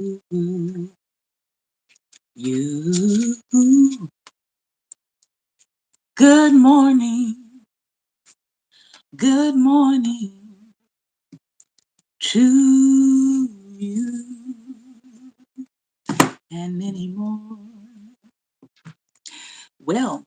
you. Good morning, good morning to you and many more. Well,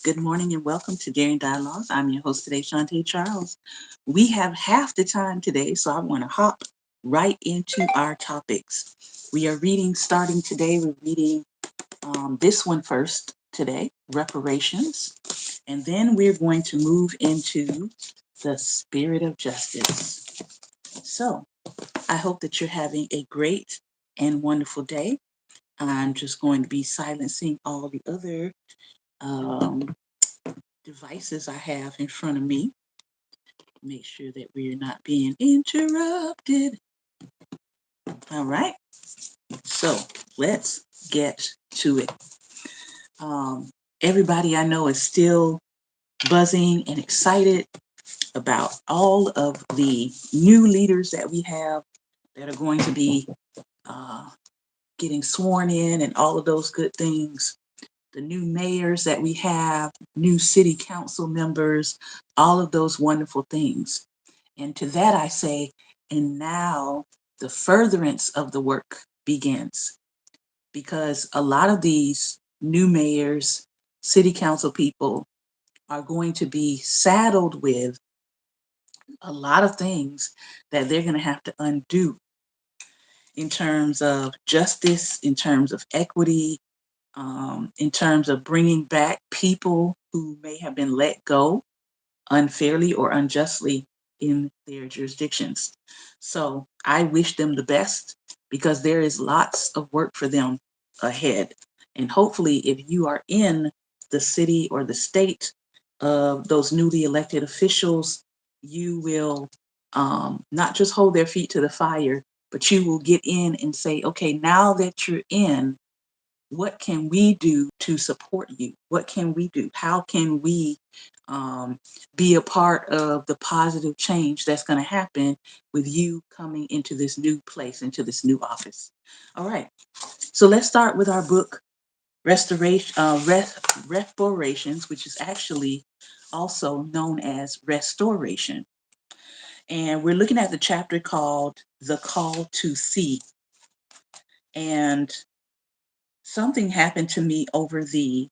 good morning and welcome to Daring Dialogues. I'm your host today, Shante Charles. We have half the time today, so I want to hop right into our topics. We are reading, starting today, we're reading this one first today, reparations. And then we're going to move into the spirit of justice. So I hope that you're having a great and wonderful day. I'm just going to be silencing all the other um, devices I have in front of me. Make sure that we're not being interrupted. All right. So let's get to it. Um, Everybody I know is still buzzing and excited about all of the new leaders that we have that are going to be uh, getting sworn in and all of those good things. The new mayors that we have, new city council members, all of those wonderful things. And to that I say, and now the furtherance of the work begins, because a lot of these new mayors, city council people are going to be saddled with a lot of things that they're going to have to undo in terms of justice, in terms of equity, in terms of bringing back people who may have been let go unfairly or unjustly in their jurisdictions. So I wish them the best because there is lots of work for them ahead. And hopefully, if you are in the city or the state of those newly elected officials, you will not just hold their feet to the fire, but you will get in and say, okay, now that you're in, what can we do to support you? What can we do? How can we be a part of the positive change that's going to happen with you coming into this new place, into this new office? All right. So let's start with our book, Reparations, which is actually also known as Restoration. And we're looking at the chapter called The Call to See. And something happened to me over the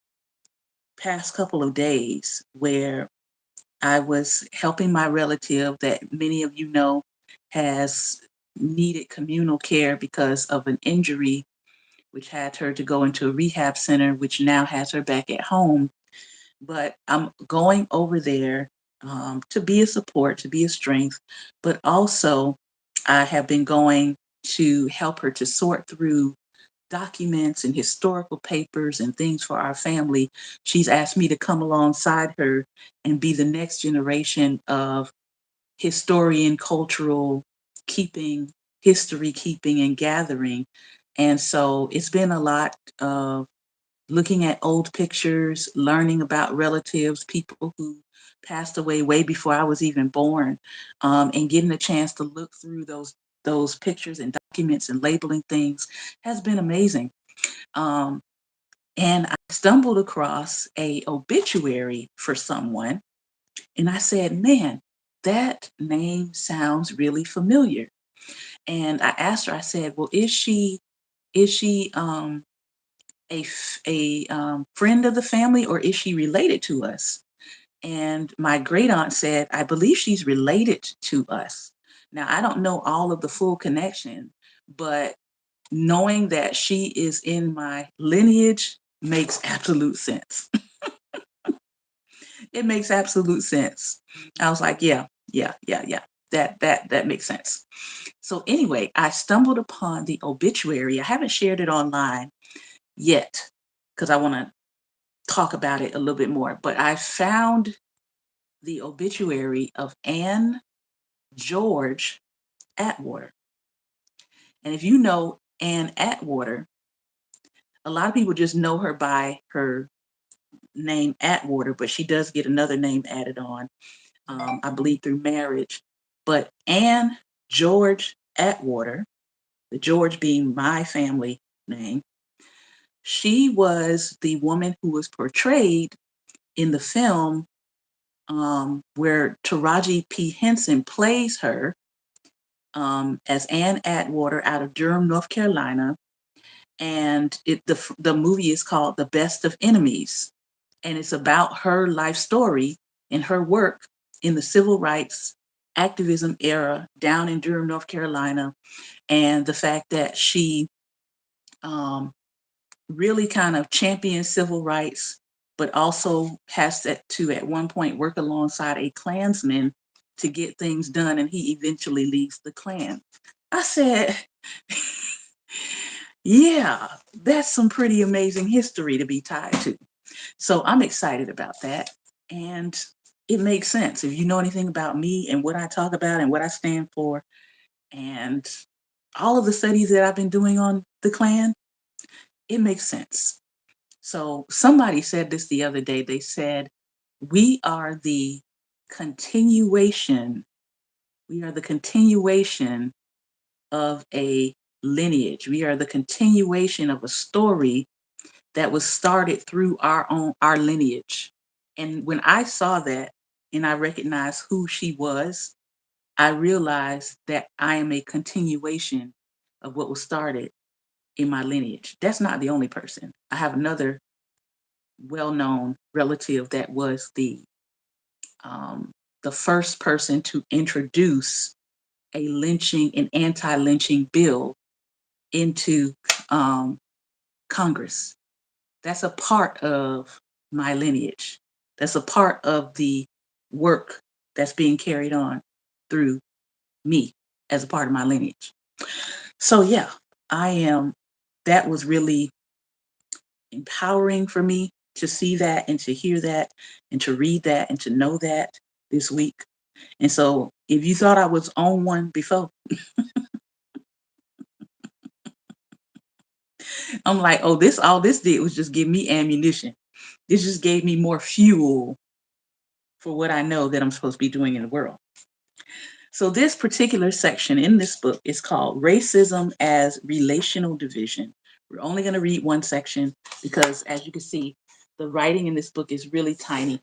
past couple of days where I was helping my relative that many of you know has needed communal care because of an injury, which had her to go into a rehab center, which now has her back at home. But I'm going over there to be a support, to be a strength, but also I have been going to help her to sort through documents and historical papers and things for our family. She's asked me to come alongside her and be the next generation of historian, cultural keeping, history keeping, and gathering. And so it's been a lot of looking at old pictures, learning about relatives, people who passed away way before I was even born, and getting a chance to look through those pictures and documents and labeling things has been amazing. Um, and I stumbled across a obituary for someone, and I said, "Man, that name sounds really familiar." And I asked her, I said, "Well, is she a friend of the family, or is she related to us?" And my great aunt said, "I believe she's related to us." Now, I don't know all of the full connection, but knowing that she is in my lineage makes absolute sense. It makes absolute sense. I was like, yeah, yeah, yeah, yeah. That makes sense. So anyway, I stumbled upon the obituary. I haven't shared it online yet because I want to talk about it a little bit more. But I found the obituary of Anne George Atwater. And if you know Anne Atwater, a lot of people just know her by her name Atwater, but she does get another name added on, I believe through marriage. But Anne George Atwater the George being my family name. She was the woman who was portrayed in the film where Taraji P. Henson plays her as Anne Atwater out of Durham, North Carolina. And the movie is called The Best of Enemies. And it's about her life story and her work in the civil rights activism era down in Durham, North Carolina, and the fact that she um, really kind of champions civil rights, but also has to at one point work alongside a Klansman to get things done, and he eventually leaves the Klan. I said, yeah, that's some pretty amazing history to be tied to. So I'm excited about that. And it makes sense. If you know anything about me and what I talk about and what I stand for, and all of the studies that I've been doing on the Klan, it makes sense. So somebody said this the other day. They said, we are the continuation, we are the continuation of a lineage. We are the continuation of a story that was started through our lineage. And when I saw that and I recognized who she was, I realized that I am a continuation of what was started in my lineage. That's not the only person. I have another well-known relative that was the first person to introduce a lynching and anti-lynching bill into Congress. That's a part of my lineage. That's a part of the work that's being carried on through me as a part of my lineage. So yeah, I am, that was really empowering for me to see that and to hear that and to read that and to know that this week. And so if you thought I was on one before, I'm like, oh, this, all this did was just give me ammunition. This just gave me more fuel for what I know that I'm supposed to be doing in the world. So this particular section in this book is called Racism as Relational Division. We're only going to read one section because, as you can see, the writing in this book is really tiny.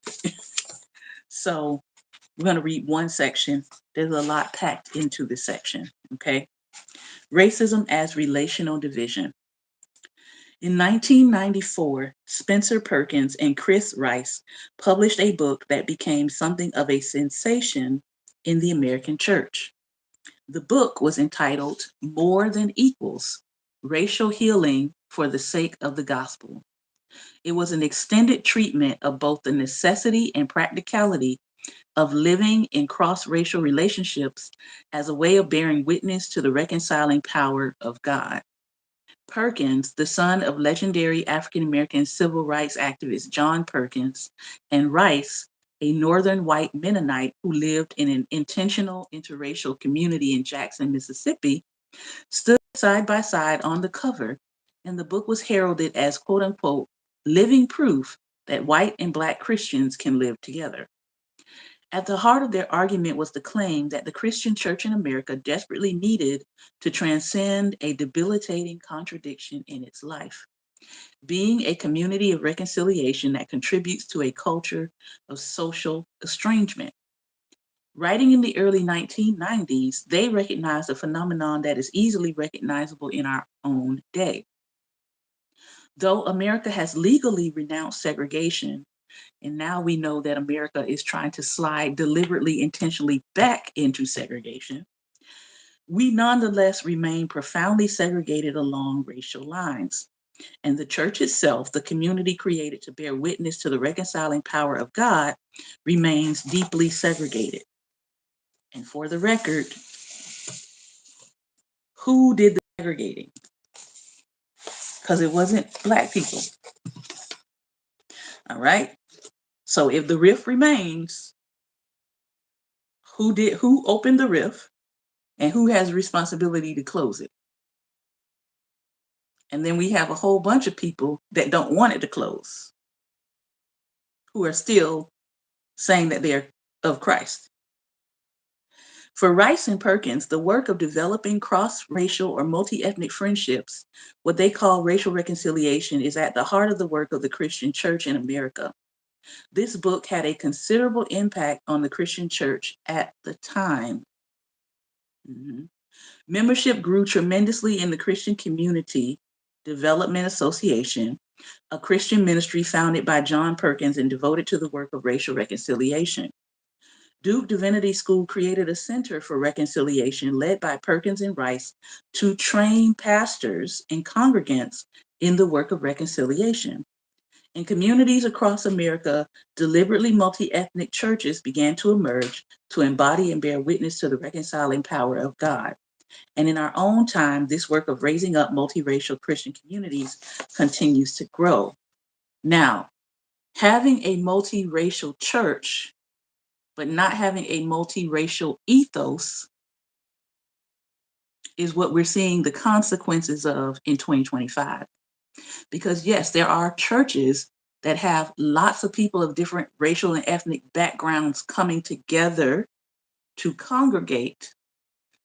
So we're going to read one section. There's a lot packed into this section, okay? Racism as Relational Division. In 1994, Spencer Perkins and Chris Rice published a book that became something of a sensation in the American church. The book was entitled More Than Equals: Racial Healing for the Sake of the Gospel. It was an extended treatment of both the necessity and practicality of living in cross-racial relationships as a way of bearing witness to the reconciling power of God. Perkins, the son of legendary African-American civil rights activist John Perkins, and Rice, a northern white Mennonite who lived in an intentional interracial community in Jackson, Mississippi, stood side by side on the cover, and the book was heralded as quote unquote living proof that white and Black Christians can live together. At the heart of their argument was the claim that the Christian church in America desperately needed to transcend a debilitating contradiction in its life: being a community of reconciliation that contributes to a culture of social estrangement. Writing in the early 1990s, they recognized a phenomenon that is easily recognizable in our own day. Though America has legally renounced segregation, and now we know that America is trying to slide deliberately, intentionally back into segregation, we nonetheless remain profoundly segregated along racial lines. And the church itself, the community created to bear witness to the reconciling power of God, remains deeply segregated. And for the record, who did the segregating? Because it wasn't Black people. All right. So if the rift remains, who opened the rift and who has responsibility to close it? And then we have a whole bunch of people that don't want it to close, who are still saying that they're of Christ. For Rice and Perkins, the work of developing cross-racial or multi-ethnic friendships, what they call racial reconciliation, is at the heart of the work of the Christian church in America. This book had a considerable impact on the Christian church at the time. Mhm. Membership grew tremendously in the Christian Community Development Association, a Christian ministry founded by John Perkins and devoted to the work of racial reconciliation. Duke Divinity School created a center for reconciliation led by Perkins and Rice to train pastors and congregants in the work of reconciliation. In communities across America, deliberately multi-ethnic churches began to emerge to embody and bear witness to the reconciling power of God. And in our own time, this work of raising up multiracial Christian communities continues to grow. Now, having a multiracial church, but not having a multiracial ethos is what we're seeing the consequences of in 2025. Because yes, there are churches that have lots of people of different racial and ethnic backgrounds coming together to congregate,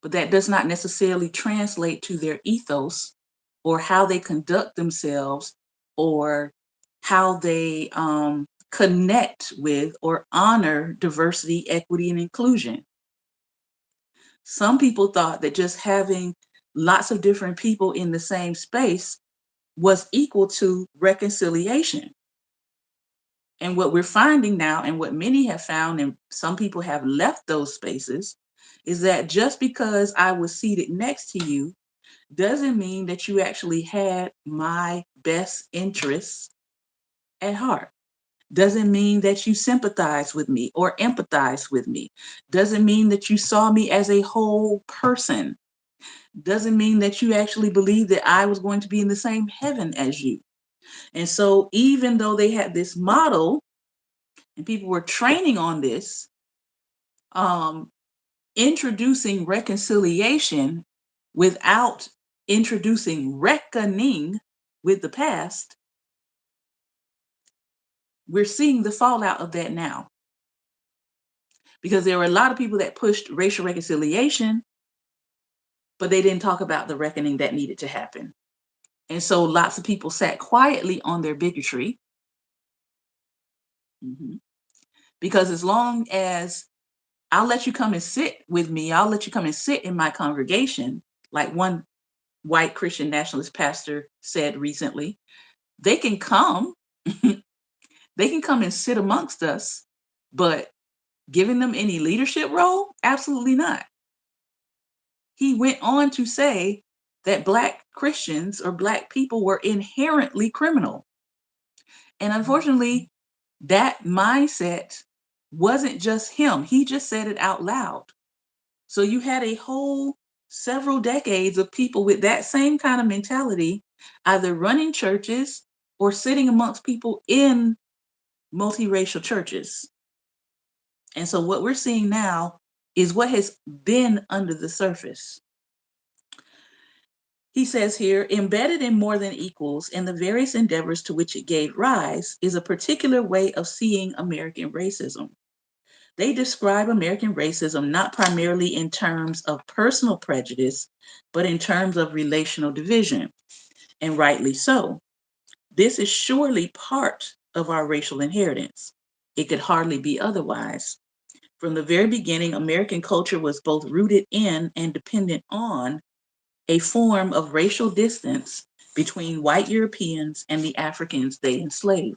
but that does not necessarily translate to their ethos or how they conduct themselves or how they connect with or honor diversity, equity, and inclusion. Some people thought that just having lots of different people in the same space was equal to reconciliation. And what we're finding now, and what many have found, and some people have left those spaces, is that just because I was seated next to you doesn't mean that you actually had my best interests at heart. Doesn't mean that you sympathize with me or empathize with me. Doesn't mean that you saw me as a whole person. Doesn't mean that you actually believe that I was going to be in the same heaven as you. And so even though they had this model and people were training on this, um, introducing reconciliation without introducing reckoning with the past, we're seeing the fallout of that now. Because there were a lot of people that pushed racial reconciliation, but they didn't talk about the reckoning that needed to happen. And so lots of people sat quietly on their bigotry. Mhm. Because as long as I'll let you come and sit with me, I'll let you come and sit in my congregation, like one white Christian nationalist pastor said recently, they can come, they can come and sit amongst us, but giving them any leadership role? Absolutely not. He went on to say that Black Christians or Black people were inherently criminal. And unfortunately, that mindset wasn't just him. He just said it out loud. So you had a whole several decades of people with that same kind of mentality, either running churches or sitting amongst people in multiracial churches. And so what we're seeing now is what has been under the surface. He says here, embedded in More Than Equals in the various endeavors to which it gave rise is a particular way of seeing American racism. They describe American racism not primarily in terms of personal prejudice, but in terms of relational division, and rightly so. This is surely part of our racial inheritance. It could hardly be otherwise. From the very beginning, American culture was both rooted in and dependent on a form of racial distance between white Europeans and the Africans they enslaved.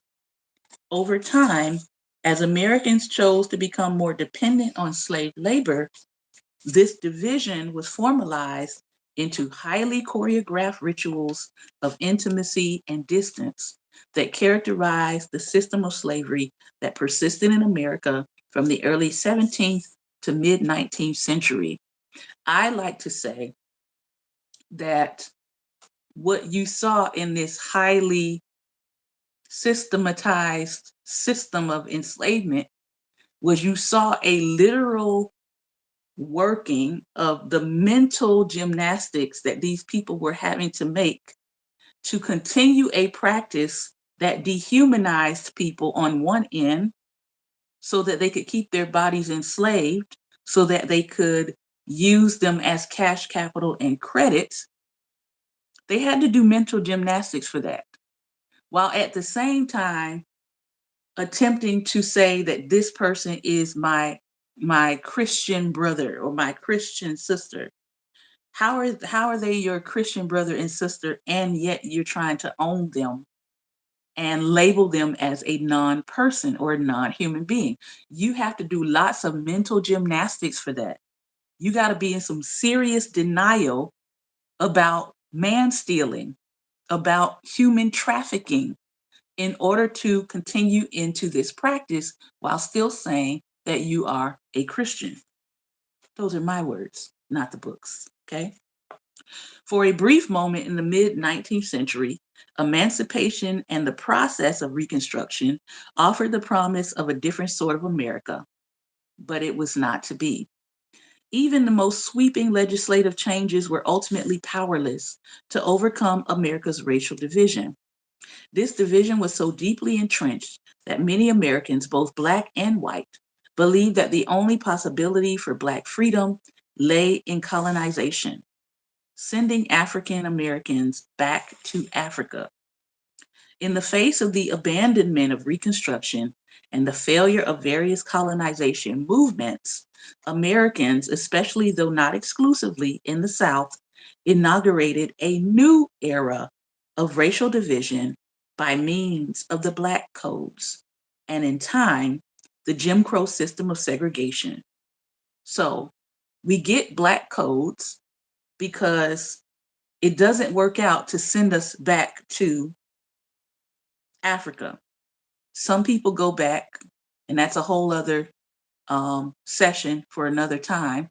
Over time, as Americans chose to become more dependent on slave labor, this division was formalized into highly choreographed rituals of intimacy and distance that characterized the system of slavery that persisted in America from the early 17th to mid 19th century. I like to say that what you saw in this highly systematized system of enslavement was you saw a literal working of the mental gymnastics that these people were having to make to continue a practice that dehumanized people on one end so that they could keep their bodies enslaved, so that they could use them as cash capital and credits, they had to do mental gymnastics for that, while at the same time attempting to say that this person is my Christian brother or my Christian sister. How are they your Christian brother and sister, and yet you're trying to own them and label them as a non-person or a non-human being? You have to do lots of mental gymnastics for that. You got to be in some serious denial about man stealing, about human trafficking, in order to continue into this practice while still saying that you are a Christian. Those are my words, not the book's. Okay. For a brief moment in the mid 19th century, emancipation and the process of Reconstruction offered the promise of a different sort of America, but it was not to be. Even the most sweeping legislative changes were ultimately powerless to overcome America's racial division. This division was so deeply entrenched that many Americans, both Black and white, believed that the only possibility for Black freedom lay in colonization, sending African Americans back to Africa. In the face of the abandonment of Reconstruction and the failure of various colonization movements, Americans, especially though not exclusively in the South, inaugurated a new era of racial division by means of the Black codes, and in time, the Jim Crow system of segregation. So we get Black codes because it doesn't work out to send us back to Africa. Some people go back, and that's a whole other session for another time,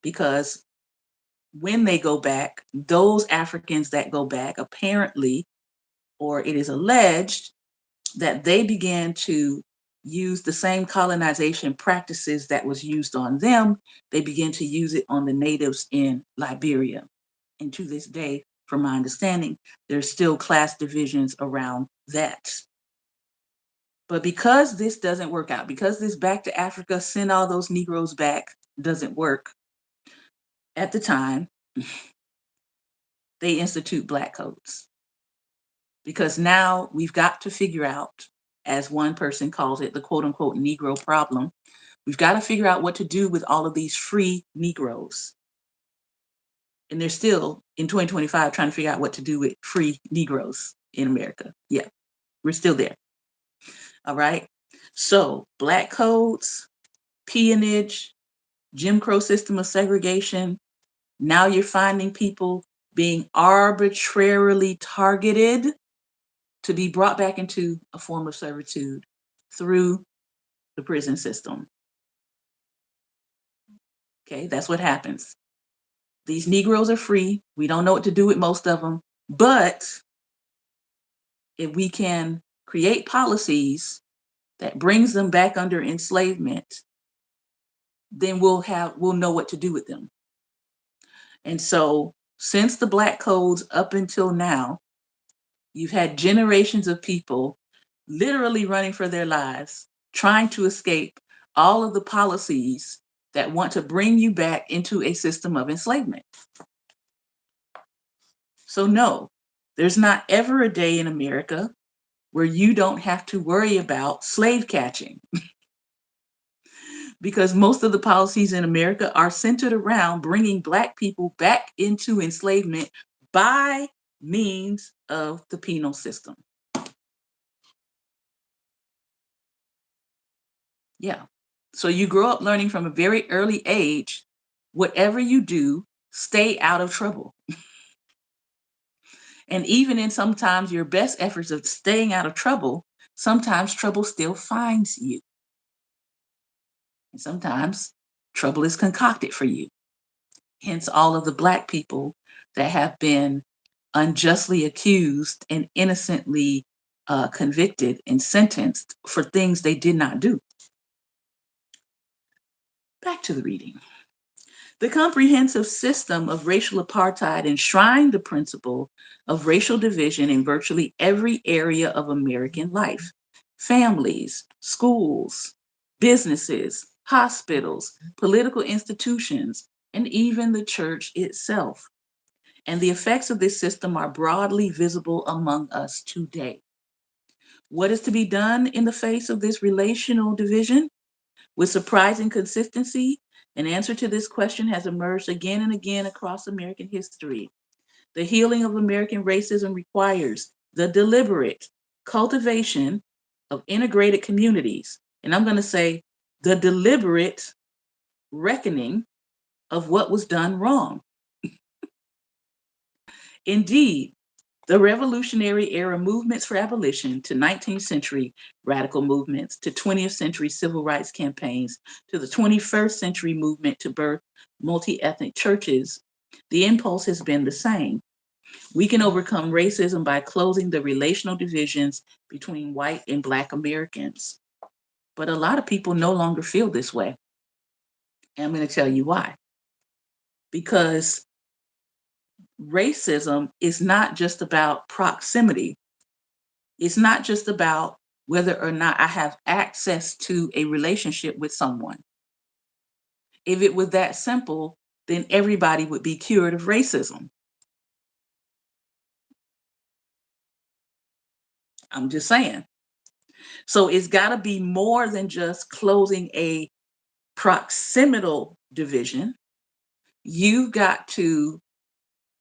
because when they go back, those Africans that go back apparently, or it is alleged, that they began to use the same colonization practices that was used on them. They began to use it on the natives in Liberia. And to this day, from my understanding, there's still class divisions around that. But because this doesn't work out, because this back to Africa, send all those Negroes back doesn't work, at the time, they institute Black codes. Because now we've got to figure out, as one person calls it, the quote unquote Negro problem. We've got to figure out what to do with all of these free Negroes. And they're still in 2025 trying to figure out what to do with free Negroes in America. Yeah, we're still there. All right. So Black codes, peonage, Jim Crow system of segregation. Now you're finding people being arbitrarily targeted to be brought back into a form of servitude through the prison system. Okay, that's what happens. These Negroes are free. We don't know what to do with most of them, but if we can create policies that brings them back under enslavement, then we'll know what to do with them. And so since the Black codes up until now, you've had generations of people literally running for their lives, trying to escape all of the policies that want to bring you back into a system of enslavement. So no, there's not ever a day in America where you don't have to worry about slave catching. Because most of the policies in America are centered around bringing Black people back into enslavement by means of the penal system. Yeah. So you grow up learning from a very early age, whatever you do, stay out of trouble. And even in sometimes your best efforts of staying out of trouble, sometimes trouble still finds you. And sometimes trouble is concocted for you. Hence all of the Black people that have been unjustly accused and innocently convicted and sentenced for things they did not do. Back to the reading. The comprehensive system of racial apartheid enshrined the principle of racial division in virtually every area of American life: families, schools, businesses, hospitals, political institutions, and even the church itself. And the effects of this system are broadly visible among us today. What is to be done in the face of this relational division? With surprising consistency, an answer to this question has emerged again and again across American history. The healing of American racism requires the deliberate cultivation of integrated communities. And I'm going to say the deliberate reckoning of what was done wrong. Indeed, the Revolutionary Era movements for abolition to 19th century radical movements to 20th century civil rights campaigns to the 21st century movement to birth multi-ethnic churches, the impulse has been the same. We can overcome racism by closing the relational divisions between white and Black Americans. But a lot of people no longer feel this way. And I'm going to tell you why. Because racism is not just about proximity. It's not just about whether or not I have access to a relationship with someone. If it was that simple, then everybody would be cured of racism. I'm just saying. So it's got to be more than just closing a proximal division. You've got to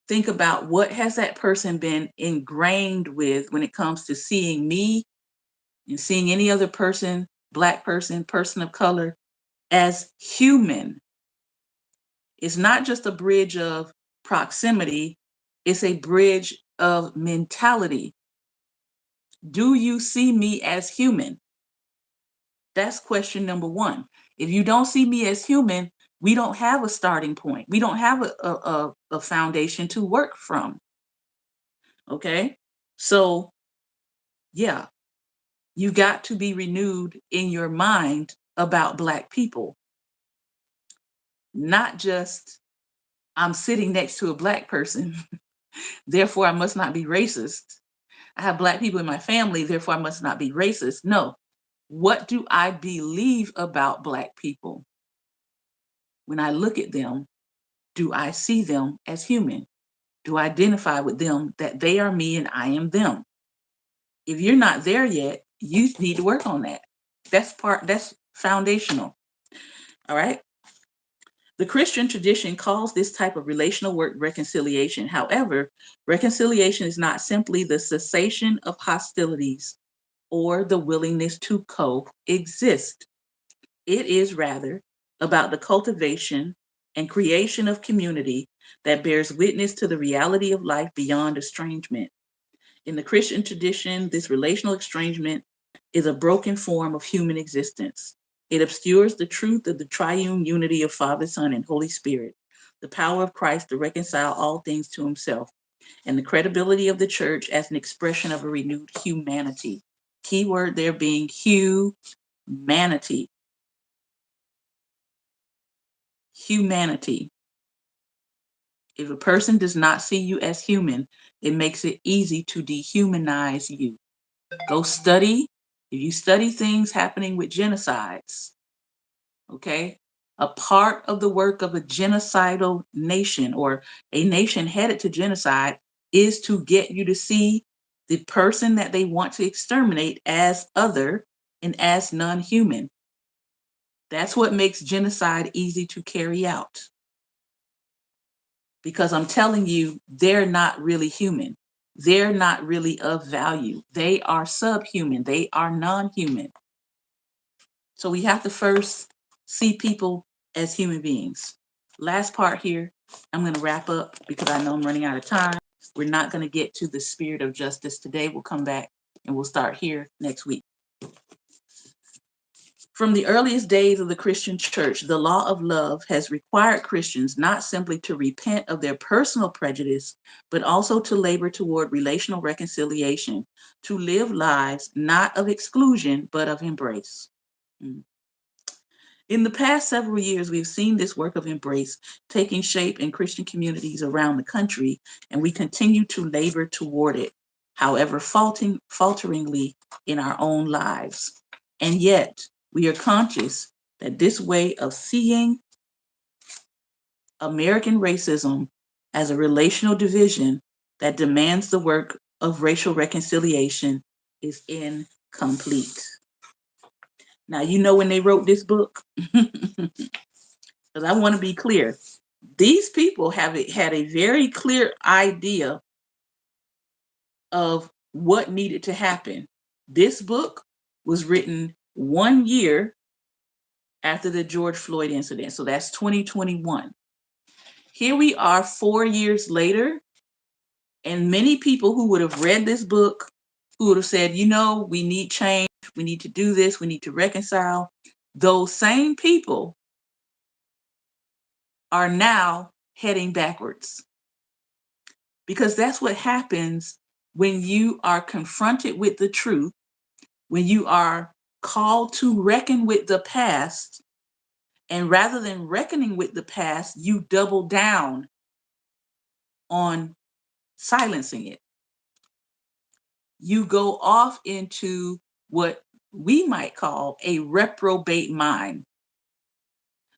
think about what has that person been ingrained with when it comes to seeing me and seeing any other person, Black person, person of color, as human. It's not just a bridge of proximity, it's a bridge of mentality. Do you see me as human? That's question number one. If you don't see me as human, we don't have a starting point. We don't have a foundation to work from. Okay? So, yeah, you got to be renewed in your mind about Black people, not just I'm sitting next to a Black person, therefore I must not be racist. I have Black people in my family, therefore I must not be racist. No. What do I believe about Black people? When I look at them, do I see them as human? Do I identify with them that they are me and I am them? If you're not there yet, you need to work on that. That's foundational. All right. The Christian tradition calls this type of relational work reconciliation. However, reconciliation is not simply the cessation of hostilities or the willingness to coexist. It is rather about the cultivation and creation of community that bears witness to the reality of life beyond estrangement. In the Christian tradition, this relational estrangement is a broken form of human existence. It obscures the truth of the triune unity of Father, Son, and Holy Spirit, the power of Christ to reconcile all things to himself, and the credibility of the church as an expression of a renewed humanity. Key word there being humanity. Humanity. If a person does not see you as human, it makes it easy to dehumanize you. Go study. If you study things happening with genocides, okay, a part of the work of a genocidal nation or a nation headed to genocide is to get you to see the person that they want to exterminate as other and as non-human. That's what makes genocide easy to carry out. Because I'm telling you, they're not really human. They're not really of value. They are subhuman. They are non-human. So we have to first see people as human beings. Last part here, I'm going to wrap up because I know I'm running out of time. We're not going to get to the spirit of justice today. We'll come back and we'll start here next week. From the earliest days of the Christian church, the law of love has required Christians not simply to repent of their personal prejudice, but also to labor toward relational reconciliation, to live lives not of exclusion, but of embrace. In the past several years, we've seen this work of embrace taking shape in Christian communities around the country, and we continue to labor toward it, however falteringly in our own lives. And yet, we are conscious that this way of seeing American racism as a relational division that demands the work of racial reconciliation is incomplete. Now, you know when they wrote this book, because I want to be clear, these people had a very clear idea of what needed to happen. This book was written 1 year after the George Floyd incident. So that's 2021. Here we are 4 years later, and many people who would have read this book, who would have said, you know, we need change, we need to do this, we need to reconcile, those same people are now heading backwards. Because that's what happens when you are confronted with the truth, when you are called to reckon with the past, and rather than reckoning with the past, you double down on silencing it. You go off into what we might call a reprobate mind.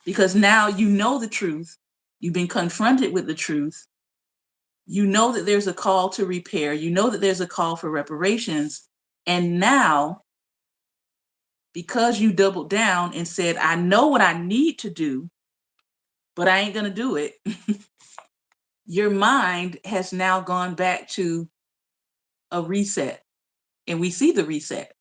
Because now you know the truth, you've been confronted with the truth, you know that there's a call to repair, you know that there's a call for reparations, and now, because you doubled down and said, I know what I need to do, but I ain't going to do it, your mind has now gone back to a reset. And we see the reset.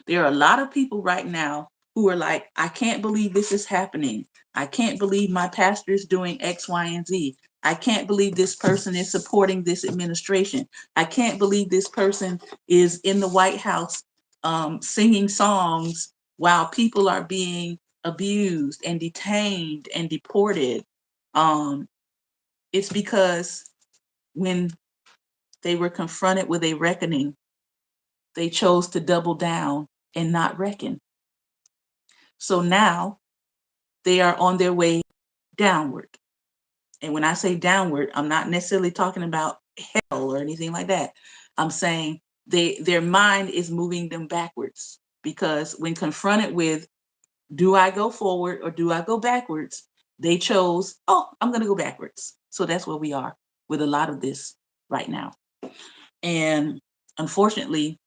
There are a lot of people right now who are like, I can't believe this is happening. I can't believe my pastor is doing X, Y, and Z. I can't believe this person is supporting this administration. I can't believe this person is in the White House singing songs while people are being abused and detained and deported. It's because when they were confronted with a reckoning, they chose to double down and not reckon. So now they are on their way downward. And when I say downward, I'm not necessarily talking about hell or anything like that. I'm saying their mind is moving them backwards, because when confronted with, do I go forward or do I go backwards? They chose, oh, I'm going to go backwards. So that's where we are with a lot of this right now. And unfortunately,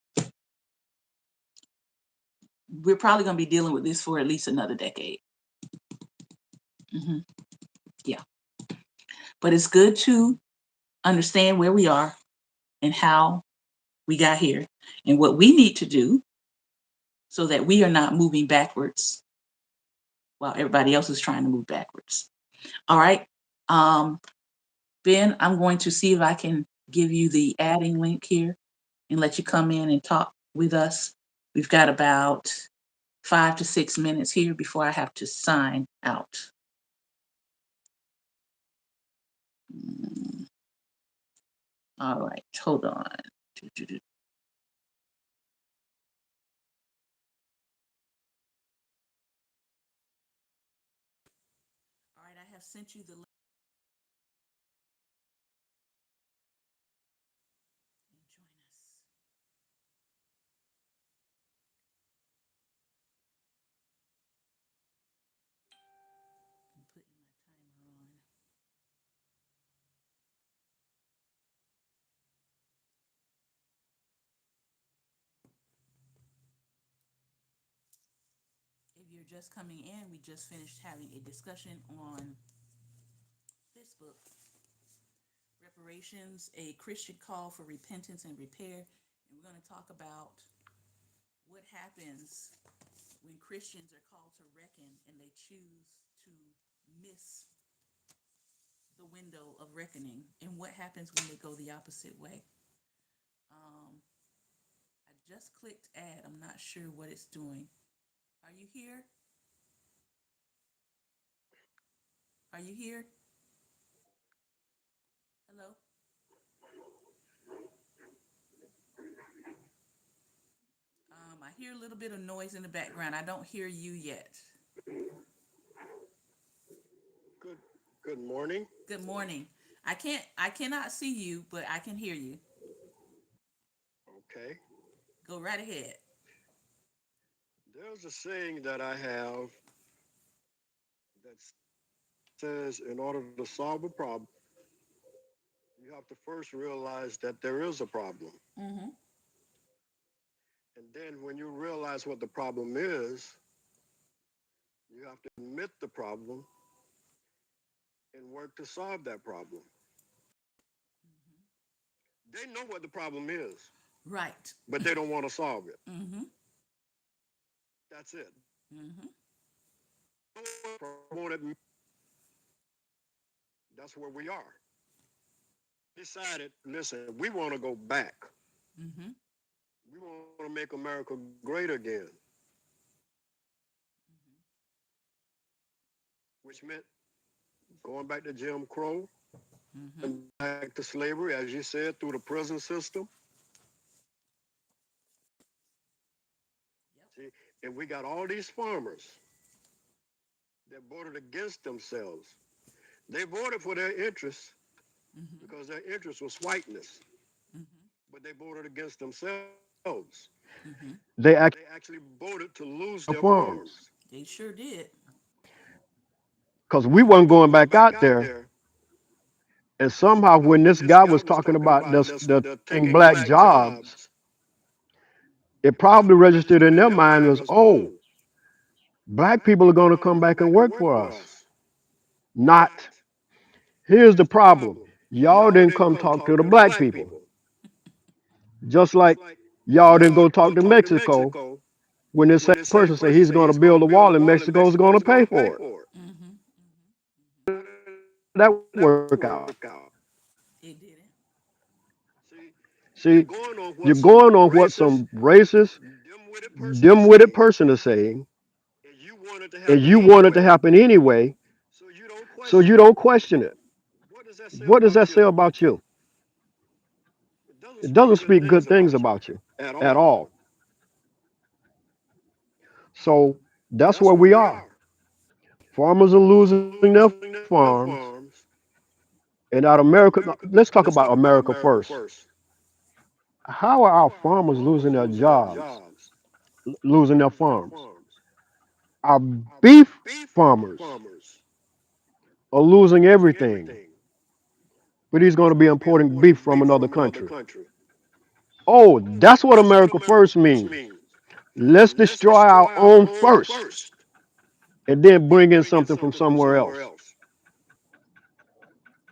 we're probably going to be dealing with this for at least another decade. Mm-hmm. Yeah. But it's good to understand where we are and how we got here and what we need to do so that we are not moving backwards while everybody else is trying to move backwards. All right. Ben, I'm going to see if I can give you the adding link here and let you come in and talk with us. We've got about 5 to 6 minutes here before I have to sign out. All right, hold on. All right, I have sent you the link. And join us. I'm putting my timer on. If you're just coming in, we just finished having a discussion on this book, Reparations, A Christian Call for Repentance and Repair. And we're going to talk about what happens when Christians are called to reckon and they choose to miss the window of reckoning, and what happens when they go the opposite way. I just clicked add. I'm not sure what it's doing. Are you here? Are you here? Hello? I hear a little bit of noise in the background. I don't hear you yet. Good morning. Good morning. I cannot see you, but I can hear you. Okay. Go right ahead. There's a saying that I have, that says in order to solve a problem, you have to first realize that there is a problem. Mm-hmm. And then when you realize what the problem is, you have to admit the problem and work to solve that problem. They know what the problem is, Right. but they don't want to solve it. Mm-hmm. That's it. Mm-hmm. That's where we are. Decided, listen, we want to go back. Mm-hmm. We want to make America great again, which meant going back to Jim Crow, Mm-hmm. going back to slavery, as you said, through the prison system. Yep. See, and we got all these farmers that voted against themselves. They voted for their interests Mm-hmm. because their interest was whiteness, Mm-hmm. but they voted against themselves. Mm-hmm. They actually voted to lose their farms They sure did. because we weren't going back out there. And somehow, Somehow, when when this this guy guy was was talking talking about about this, this, the the taking taking black black jobs, jobs, it it probably probably registered in registered their in their mind was, mind was, oh, oh, black black people are people are going to going to come come back and back and work work for for us. us. Not, Not, here's the here's the problem. problem. Y'all Y'all didn't didn't come come talk to talk the to the black black people. people. Just like Just like y'all didn't y'all go didn't talk go to talk to Mexico Mexico when this when same this same person said person he's said going to he's going build to a build a wall and wall and Mexico's going to Mexico's pay going to pay for it. for it. Mm-hmm. How did that work out? It didn't. See, you're You're going going on on what what some some racist, racist, dim-witted person is dim-witted saying, person is saying, and you want it to and happen you want it to anyway, happen anyway, so you don't so you question it. don't question it. What does that say What does that about say you? about you? It doesn't It speak doesn't good speak things good things about you about you at at all. all. So So that's that's where where we we are. are. Farmers are Farmers are losing their losing their farms. farms. And out America, let's talk about Let's talk America about America first. first. How are our How are our farmers losing farmers their losing their jobs, jobs, losing their losing their farms? farms? Our Our beef beef farmers farmers are losing losing everything, everything, but he's but going to he's be going to be importing beef importing from beef another from another country. country. Oh, Oh, that's what that's what America America first first means. means. Let's Let's destroy our destroy our own own first first, and and then then bring in bring in something from something from somewhere somewhere else. else.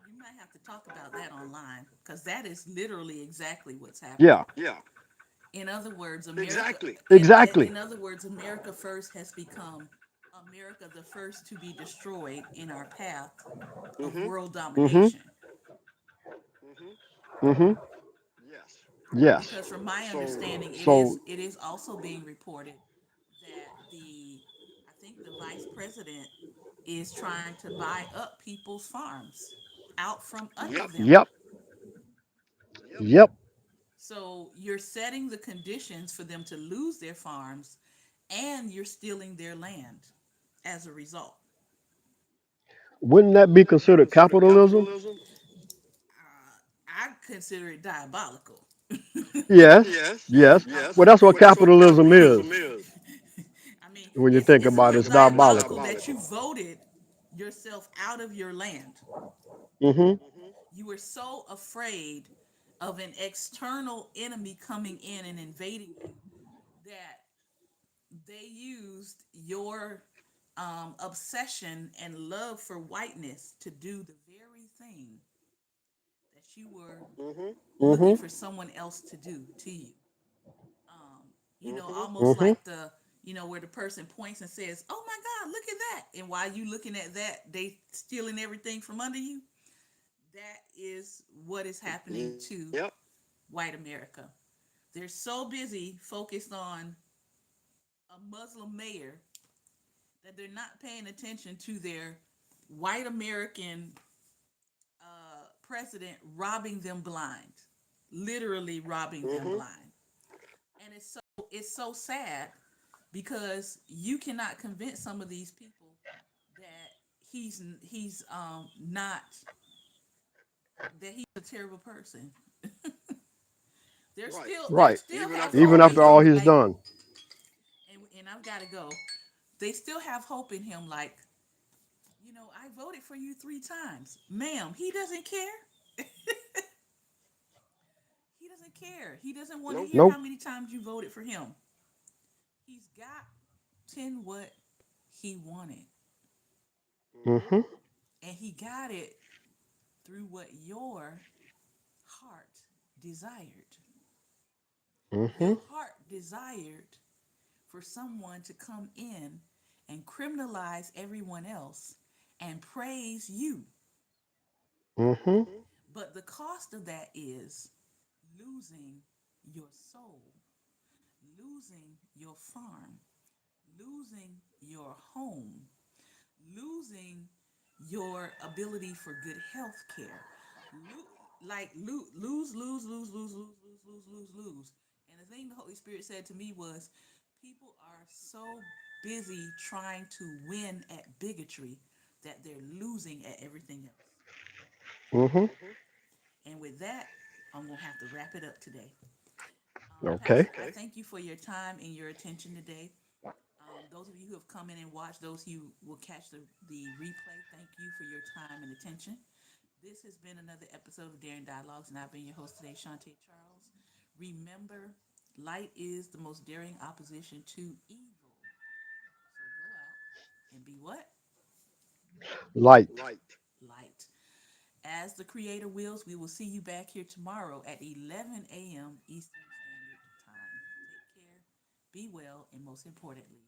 You might have to talk about that online because that is literally exactly what's happening. Yeah, In other words, America. exactly. In Exactly. other words, America First has become America the first to be destroyed in our path of Mm-hmm. world Mm-hmm. domination. Mm-hmm. Mm-hmm. Yes. Because So, from my understanding, it is also being reported that the I think the vice president is trying to buy up people's farms out from under yep, them. yep. Yep. So you're setting the conditions for them to lose their farms and you're stealing their land as a result. Wouldn't that be Wouldn't that be considered considered capitalism? capitalism? I consider it diabolical. Yes, Yes, yes. yes. Well, that's what Well, that's what capitalism is capitalism is. I mean, when you it's think it's about it. almost It's diabolical diabolical. that you voted yourself out of your land. Mm-hmm. You were so afraid of an external enemy coming in and invading you that they used your obsession and love for whiteness to do the very thing that you were Mm-hmm. looking for someone else to do to you. Mm-hmm. Almost like where the person points and says, "Oh my God, look at that!" And while you looking at that, they stealing everything from under you. That is what is happening Yep. to white America. They're so busy focused on a Muslim mayor that they're not paying attention to their white American president robbing them blind, literally robbing them Mm-hmm. blind. And it's so sad because you cannot convince some of these people that he's not that he's a terrible person. They're Right. still Even have after hope all in he's him, done. like, and I've got to go. They still have hope in him, like I voted for you 3 times. Ma'am, he doesn't care. He doesn't care. He doesn't want to Nope. hear how many times you voted for him. He's gotten what he wanted, Mm-hmm. and he got it through what your heart desired. Mm-hmm. Your heart desired for someone to come in and criminalize everyone else and praise you. Mm-hmm. But the cost of that is losing your soul, losing your farm, losing your home, losing your ability for good health care. Lose, lose, lose, lose, lose, lose, lose, lose, lose. And the thing the Holy Spirit said to me was, people are so busy trying to win at bigotry that they're losing at everything else. Mm-hmm. And with that, I'm going to have to wrap it up today. Okay. Pastor, I thank you for your time and your attention today. Those of you who have come in and watched, those who will catch the replay, thank you for your time and attention. This has been another episode of Daring Dialogues, and I've been your host today, Shante Charles. Remember, light is the most daring opposition to evil. So go out and be what? Light. Light. Light. As the Creator wills, we will see you back here tomorrow at 11 a.m. Eastern Standard Time. Take care, be well, and most importantly,